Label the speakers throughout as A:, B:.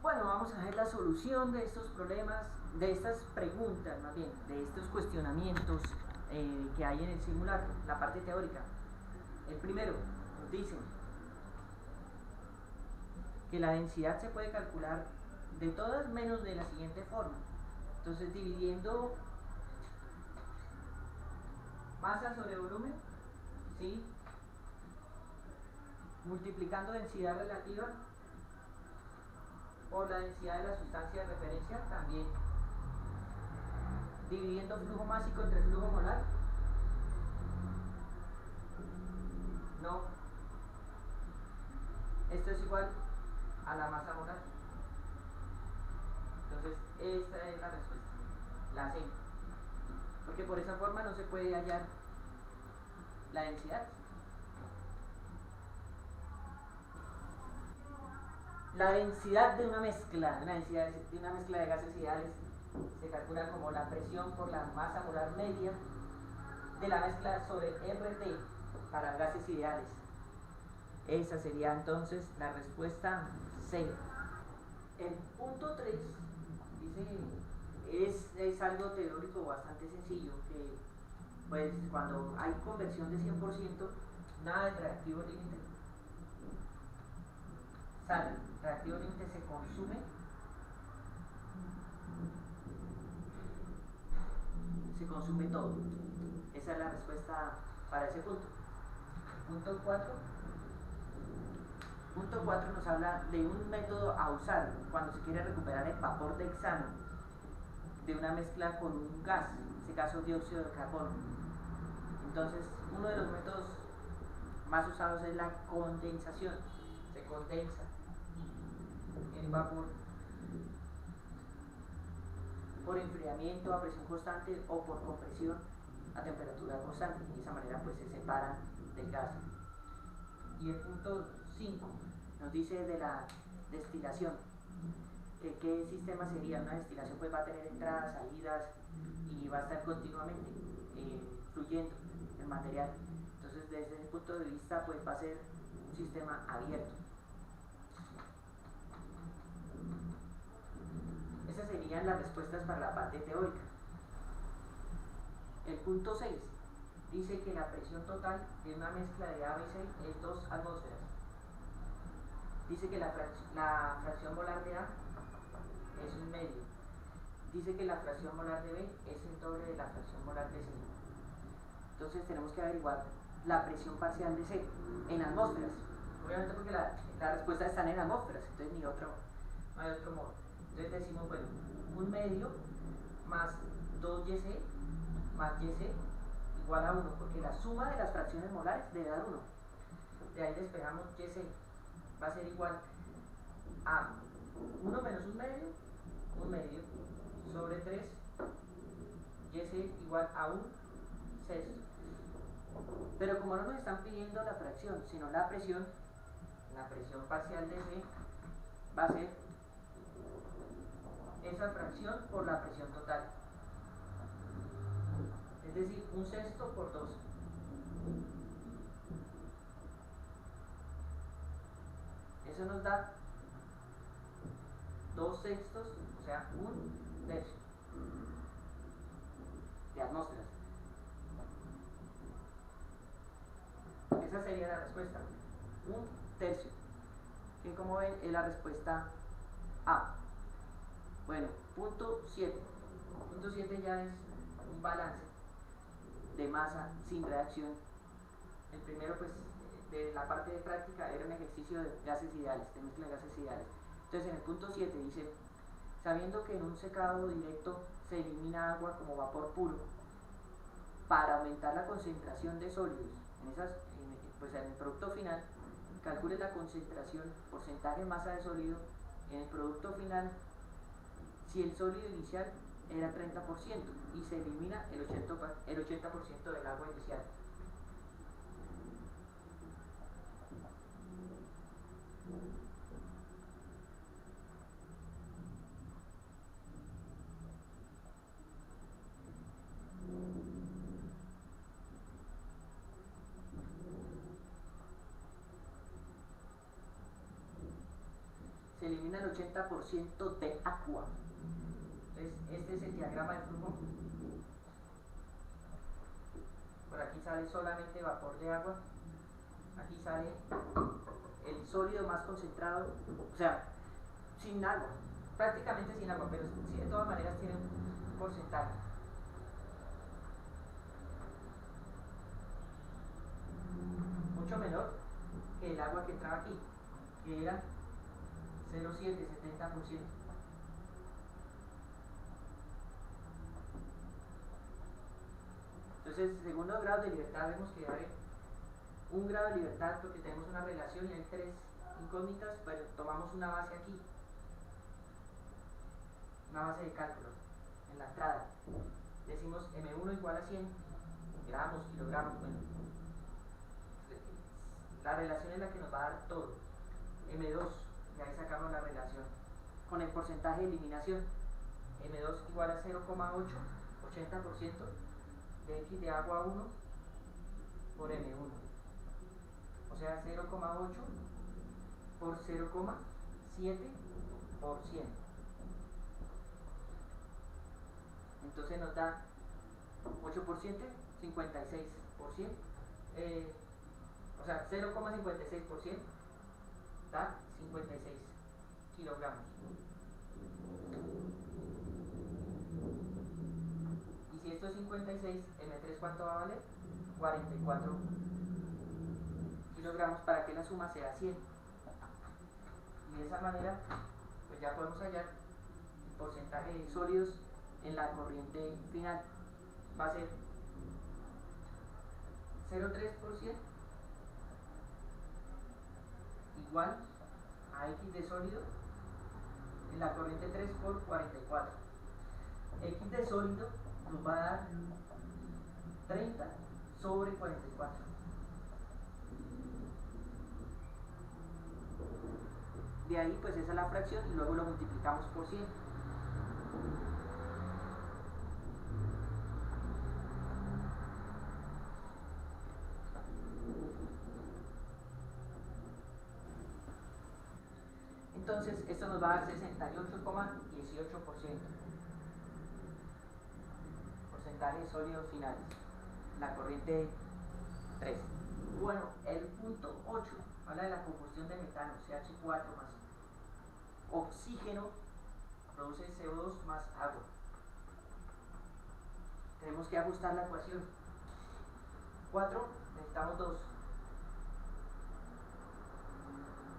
A: Bueno, vamos a ver la solución de estos problemas, de estas preguntas más bien, de estos cuestionamientos que hay en el simulacro, la parte teórica. El primero nos dice que la densidad se puede calcular de todas menos de la siguiente forma. Entonces, dividiendo masa sobre volumen, ¿sí? Multiplicando densidad relativa por la densidad de la sustancia de referencia, también dividiendo flujo másico entre flujo molar, no, esto es igual a la masa molar. Entonces esta es la respuesta, la C, porque por esa forma no se puede hallar la densidad. La densidad de una mezcla, de gases ideales se calcula como la presión por la masa molar media de la mezcla sobre RT para gases ideales. Esa sería entonces la respuesta C. El punto 3 dice, es algo teórico bastante sencillo, que pues cuando hay conversión de 100%, nada de reactivo límite sale, el reactivo límite se consume todo. Esa es la respuesta para ese punto. Punto 4. Punto 4 nos habla de un método a usar cuando se quiere recuperar el vapor de hexano de una mezcla con un gas, en este caso dióxido de carbono. Entonces, uno de los métodos más usados es la condensación. Se condensa el vapor por enfriamiento a presión constante o por compresión a temperatura constante, y de esa manera pues se separa del gas. Y el punto 5 nos dice de la destilación, que qué sistema sería. Una destilación pues va a tener entradas, salidas y va a estar continuamente fluyendo el material. Entonces desde ese punto de vista pues va a ser un sistema abierto. Esas serían las respuestas para la parte teórica. El punto 6 dice que la presión total de una mezcla de A, B, C es 2 atmósferas. Dice que la fracción molar de A es un medio. Dice que la fracción molar de B es el doble de la fracción molar de C. Entonces tenemos que averiguar la presión parcial de C en atmósferas. Obviamente porque la respuesta está en atmósferas, entonces no hay otro modo. Entonces decimos, bueno, un medio más 2YC más YC igual a 1, porque la suma de las fracciones molares debe dar 1. De ahí despejamos YC, va a ser igual a 1 menos un medio, sobre 3, YC igual a un sexto. Pero como no nos están pidiendo la fracción, sino la presión parcial de C va a ser esa fracción por la presión total. Es decir, un sexto por 2. Eso nos da 2 sextos, o sea, un tercio de atmósferas. Esa sería la respuesta, un tercio, que como ven es la respuesta A. Bueno, punto 7. Punto 7 ya es un balance de masa sin reacción. El primero pues de la parte de práctica era un ejercicio de gases ideales, de mezcla de gases ideales. Entonces en el punto 7 dice, sabiendo que en un secado directo se elimina agua como vapor puro, para aumentar la concentración de sólidos pues en el producto final, calcule la concentración, porcentaje de masa de sólido en el producto final si el sólido inicial era 30% y se elimina el 80% del agua inicial. Se elimina el 80% de agua. Entonces, este es el diagrama de flujo. Por aquí sale solamente vapor de agua. Aquí sale el sólido más concentrado, o sea, sin agua, prácticamente sin agua, pero sí, de todas maneras tiene un porcentaje. Mucho menor que el agua que entraba aquí, que era 0,7, 70%. Entonces, según los grados de libertad, vemos que hay un grado de libertad porque tenemos una relación y hay tres incógnitas, pero tomamos una base aquí, una base de cálculo en la entrada. Decimos M1 igual a 100 gramos, kilogramos, bueno. La relación es la que nos va a dar todo. M2, y ahí sacamos la relación con el porcentaje de eliminación. M2 igual a 0,8, 80% de X de agua 1 por M1. O sea, 0,8 por 0,7 por 100. Entonces nos da 8 por 7, 56%. O sea, 0,56% da 56 kilogramos. Y si esto es 56, M3 ¿cuánto va a valer? 44 kilogramos para que la suma sea 100. Y de esa manera, pues ya podemos hallar el porcentaje de sólidos en la corriente final. Va a ser 0,3% igual a X de sólido en la corriente 3 por 44. X de sólido nos va a dar 30 sobre 44. De ahí pues esa es la fracción y luego lo multiplicamos por 100. Entonces esto nos va a dar 68,18%. Porcentaje de sólidos finales. La corriente 3. Bueno, el punto 8 habla de la combustión de metano, CH4 más oxígeno, produce CO2 más agua. Tenemos que ajustar la ecuación. 4, necesitamos 2.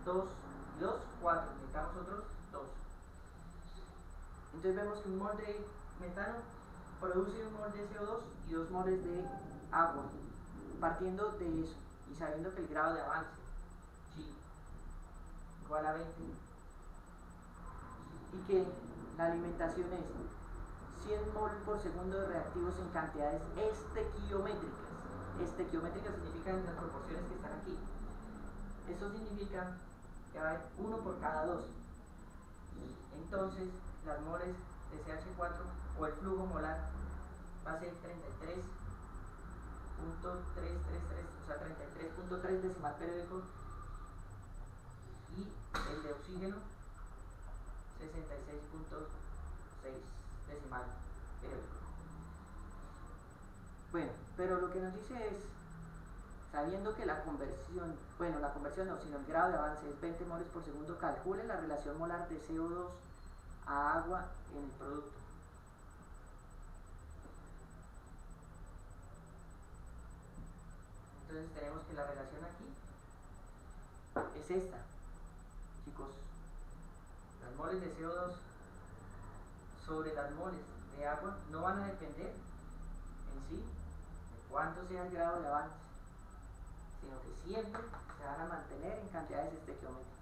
A: 2 y 2, 4. Necesitamos otros 2. Entonces vemos que un mol de metano produce un mol de CO2 y 2 moles de agua. Partiendo de eso y sabiendo que el grado de avance G igual a 20 y que la alimentación es 100 mol por segundo de reactivos en cantidades estequiométricas. Estequiométricas significa en las proporciones que están aquí. Eso significa que va a haber 1 por cada 2. Entonces, las moles de CH4 o el flujo molar va a ser 33.333, o sea, 33.3 decimal periódico, y el de oxígeno 66.6 decimal periódico. Bueno, pero lo que nos dice es, sabiendo que la conversión no, sino el grado de avance es 20 moles por segundo, calcule la relación molar de CO2 a agua en el producto. Entonces tenemos que la relación aquí es esta, chicos. Las moles de CO2 sobre las moles de agua no van a depender en sí de cuánto sea el grado de avance, sino que siempre se van a mantener en cantidades estequiométricas.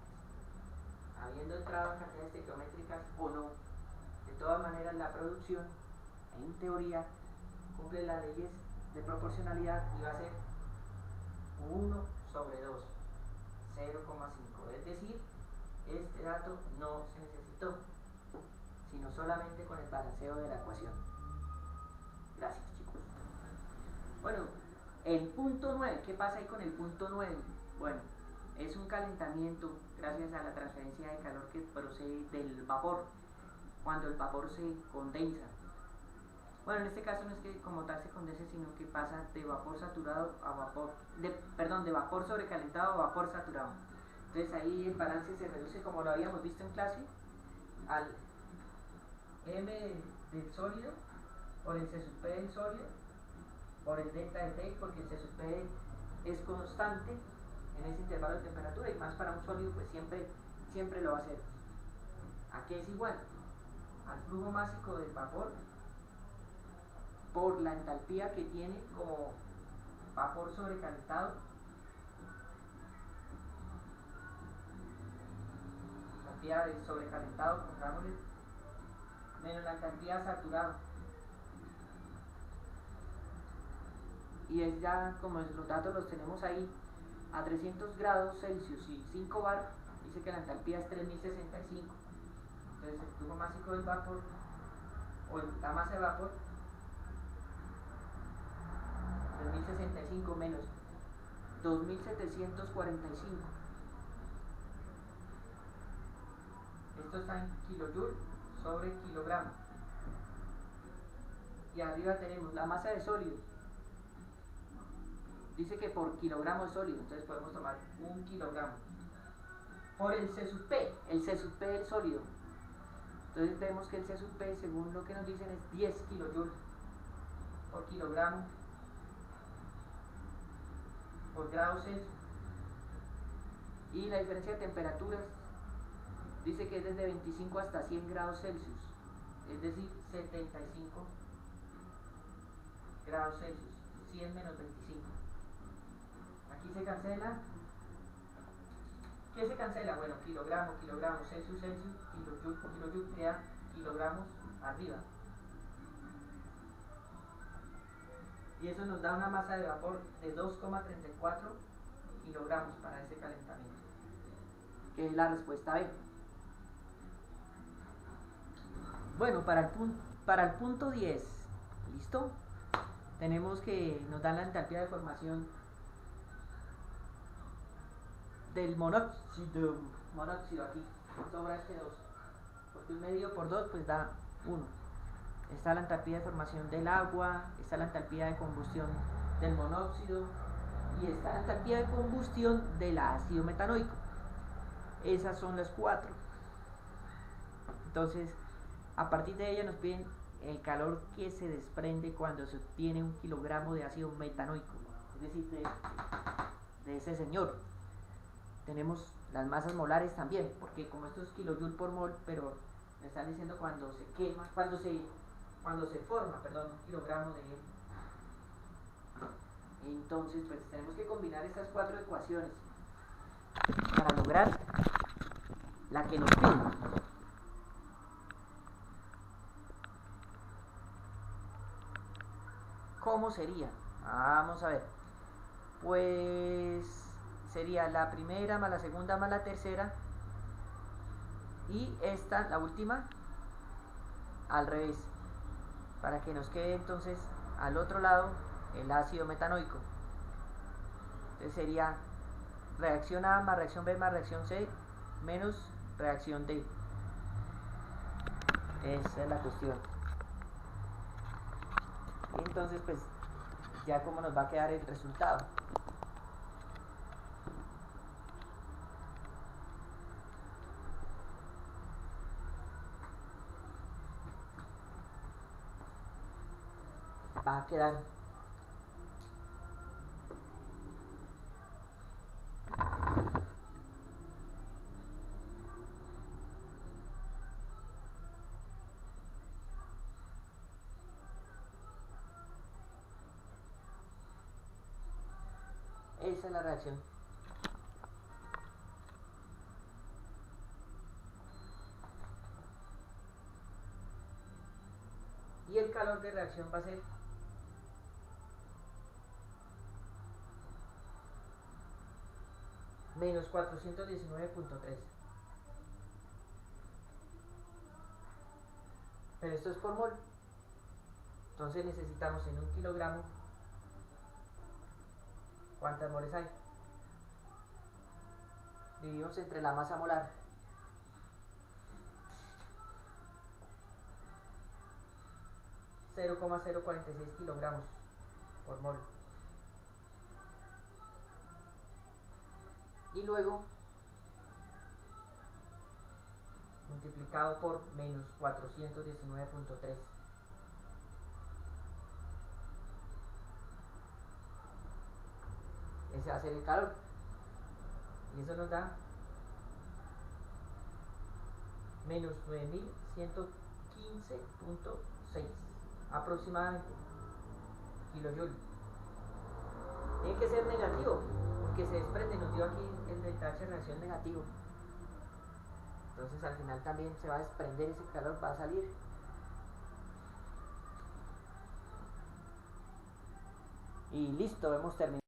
A: Habiendo entrado en cantidades estequiométricas o no, de todas maneras la producción, en teoría, cumple las leyes de proporcionalidad y va a ser 1 sobre 2, 0,5. Es decir, este dato no se necesitó, sino solamente con el balanceo de la ecuación. Gracias, chicos. Bueno, el punto 9, ¿qué pasa ahí con el punto 9? Bueno, es un calentamiento gracias a la transferencia de calor que procede del vapor, cuando el vapor se condensa. Bueno, en este caso no es que como tal se condense, sino que pasa de vapor saturado a vapor, de vapor sobrecalentado a vapor saturado. Entonces ahí el balance se reduce, como lo habíamos visto en clase, al M del sólido por el C sub P del sólido por el delta de T, porque el C sub P es constante en ese intervalo de temperatura, y más para un sólido pues siempre lo va a ser. Aquí es igual al flujo másico del vapor por la entalpía que tiene como vapor sobrecalentado entalpía de sobrecalentado, pongámosle, menos la entalpía saturado, y es ya, como los datos los tenemos ahí, a 300 grados Celsius y 5 bar, dice que la entalpía es 3065. Entonces el flujo másico del vapor, o la masa de vapor, 3065 menos 2745. Esto está en kilojoule sobre kilogramo. Y arriba tenemos la masa de sólido. Dice que por kilogramo de sólido, entonces podemos tomar 1 kilogramo por el C sub P, el C sub P del sólido. Entonces vemos que el C sub P, según lo que nos dicen, es 10 kilojoules por kilogramo por grado Celsius. Y la diferencia de temperaturas dice que es desde 25 hasta 100 grados Celsius, es decir, 75 grados Celsius, 100 menos 25. Aquí se cancela. ¿Qué se cancela? Bueno, kilogramo, Celsius, kilojoule, queda kilogramos arriba. Y eso nos da una masa de vapor de 2,34 kilogramos para ese calentamiento, que es la respuesta B. Bueno, para el punto 10, ¿listo? Tenemos que nos dan la entalpía de formación del monóxido aquí, sobra este 2, porque 1 medido por 2 pues da 1. Está la entalpía de formación del agua, está la entalpía de combustión del monóxido y está la entalpía de combustión del ácido metanoico. Esas son las 4. Entonces, a partir de ella nos piden el calor que se desprende cuando se obtiene 1 kilogramo de ácido metanoico, es decir, de ese señor. Tenemos las masas molares también, porque como esto es kilojoule por mol, pero me están diciendo cuando se quema, cuando se forma, perdón, 1 kilogramo de él. Entonces, pues tenemos que combinar estas 4 ecuaciones para lograr la que nos piden. ¿Cómo sería? Vamos a ver. Pues sería la primera más la segunda más la tercera, y esta, la última, al revés, para que nos quede entonces al otro lado el ácido metanoico. Entonces sería reacción A más reacción B más reacción C menos reacción D. Esa es la cuestión. Entonces pues ya como nos va a quedar el resultado. Va a quedar esa es la reacción. Y el calor de reacción va a ser menos 419.3. Pero esto es por mol. Entonces necesitamos en 1 kilogramo, ¿cuántas moles hay? dividimos entre la masa molar. 0,046 kilogramos por mol. Y luego multiplicado por menos 419.3. Ese va a ser el calor. Y eso nos da menos 9115.6 aproximadamente kilojoule. Tiene que ser negativo porque se desprende, nos dio aquí el delta de reacción negativo. Entonces al final también se va a desprender ese calor, va a salir. Y listo, hemos terminado.